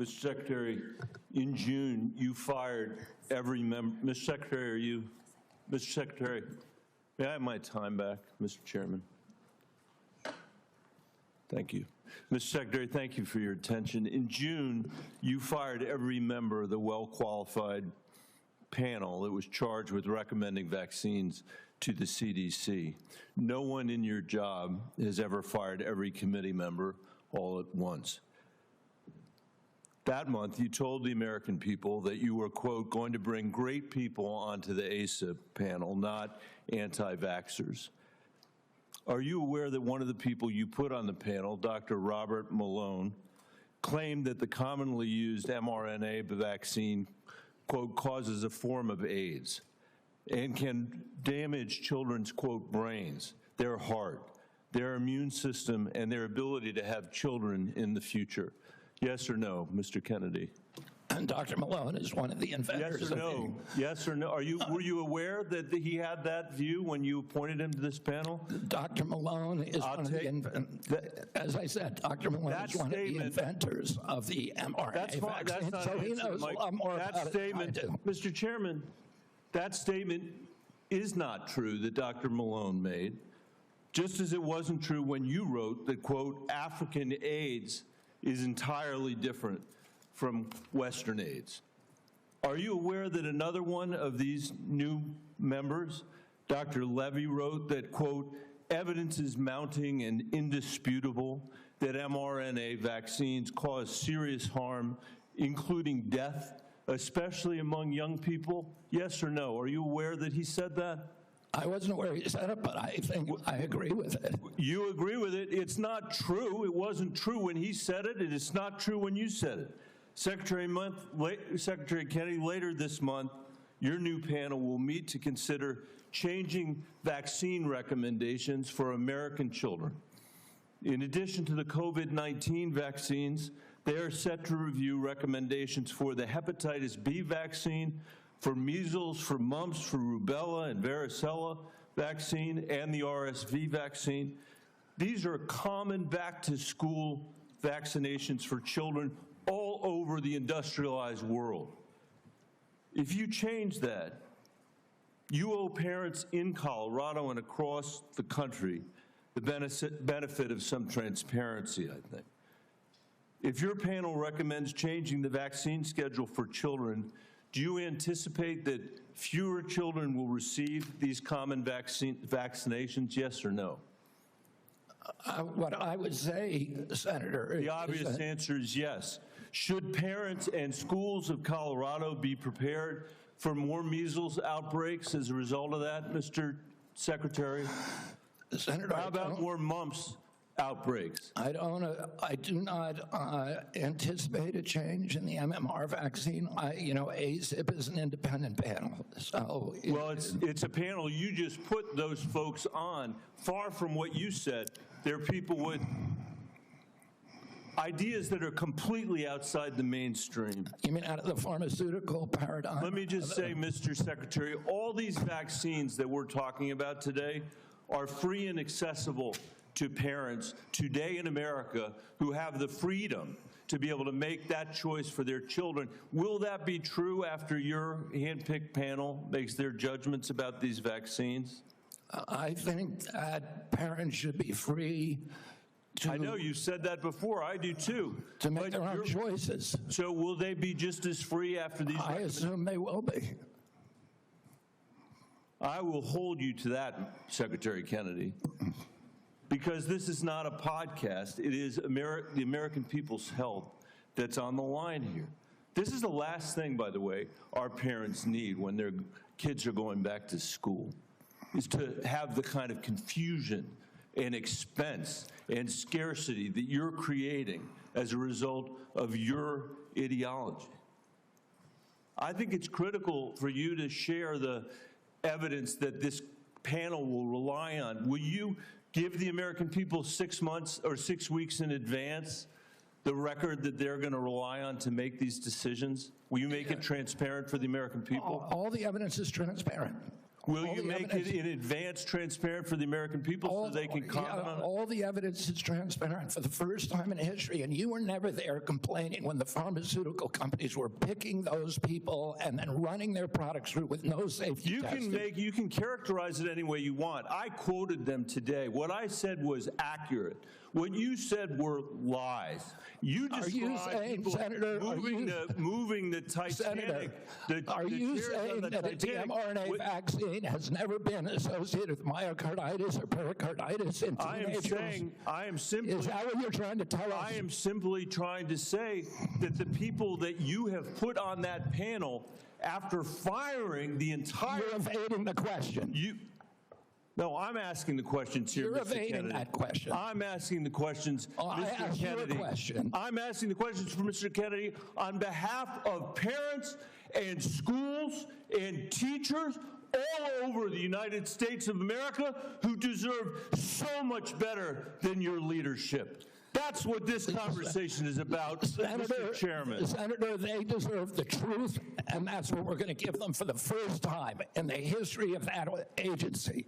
Mr. Secretary, in June, you fired every member. Mr. Secretary, are you? Mr. Secretary, may I have my time back, Mr. Chairman? Thank you. Mr. Secretary, thank you for your attention. In June, you fired every member of the well-qualified panel that was charged with recommending vaccines to the CDC. No one in your job has ever fired every committee member all at once. That month, you told the American people that you were, quote, going to bring great people onto the ACIP panel, not anti-vaxxers. Are you aware that one of the people you put on the panel, Dr. Robert Malone, claimed that the commonly used mRNA vaccine, quote, causes a form of AIDS and can damage children's, quote, brains, their heart, their immune system, and their ability to have children in the future? Yes or no, Mr. Kennedy? And Dr. Malone is one of the inventors. Yes or no? Yes or no? Were you aware that he had that view when you appointed him to this panel? Dr. Malone is one of the inventors. As I said, Dr. Malone is one of the inventors of the mRNA vaccine, so he knows a lot more about it than I do. Mr. Chairman, that statement is not true that Dr. Malone made, just as it wasn't true when you wrote that, quote, African AIDS is entirely different from Western AIDS. Are you aware that another one of these new members, Dr. Levy, wrote that, quote, evidence is mounting and indisputable that mRNA vaccines cause serious harm, including death, especially among young people? Yes or no? Are you aware that he said that? I wasn't aware he said it, but I think I agree with it. You agree with it? It's not true. It wasn't true when he said it, and it's not true when you said it. Secretary Kennedy, later this month, your new panel will meet to consider changing vaccine recommendations for American children. In addition to the COVID-19 vaccines, they are set to review recommendations for the hepatitis B vaccine, for measles, for mumps, for rubella and varicella vaccine, and the RSV vaccine. These are common back-to-school vaccinations for children all over the industrialized world. If you change that, you owe parents in Colorado and across the country the benefit of some transparency, I think. If your panel recommends changing the vaccine schedule for children, do you anticipate that fewer children will receive these common vaccinations, yes or no? What I would say, Senator, the obvious answer is yes. Should parents and schools of Colorado be prepared for more measles outbreaks as a result of that, Mr. Secretary? Senator, how about more mumps outbreaks? I do not anticipate a change in the MMR vaccine. ACIP is an independent panel. So well, it's a panel. You just put those folks on. Far from what you said, they're people with ideas that are completely outside the mainstream. You mean out of the pharmaceutical paradigm? Let me just say, Mr. Secretary, all these vaccines that we're talking about today are free and accessible to parents today in America who have the freedom to be able to make that choice for their children. Will that be true after your handpicked panel makes their judgments about these vaccines? I think that parents should be free to... I know you said that before. I do too. To make their own choices. So will they be just as free after these? I assume they will be. I will hold you to that, Secretary Kennedy, because this is not a podcast. It is the American people's health that's on the line here. This is the last thing, by the way, our parents need when their kids are going back to school, is to have the kind of confusion and expense and scarcity that you're creating as a result of your ideology. I think it's critical for you to share the evidence that this panel will rely on. Will you give the American people 6 months or 6 weeks in advance the record that they're going to rely on to make these decisions? Will you make it transparent for the American people? All the evidence is transparent. Will you make it in advance transparent for the American people so they can comment on it? All the evidence is transparent for the first time in history, and you were never there complaining when the pharmaceutical companies were picking those people and then running their products through with no safety testing. You can characterize it any way you want. I quoted them today. What I said was accurate. What you said were lies. You described people Senator, moving the Titanic. Are you saying that the mRNA vaccine has never been associated with myocarditis or pericarditis in teenagers? I am simply. Is that what you're trying to tell us? I am simply trying to say that the people that you have put on that panel, after firing the entire. You're evading the question. No, I'm asking the questions here, You're Mr. Kennedy. evading that question. I'm asking the questions, Mr. Kennedy. You a question. I'm asking the questions for Mr. Kennedy on behalf of parents and schools and teachers all over the United States of America who deserve so much better than your leadership. That's what this conversation is about, Mr. Chairman. Senator, they deserve the truth, and that's what we're going to give them for the first time in the history of that agency.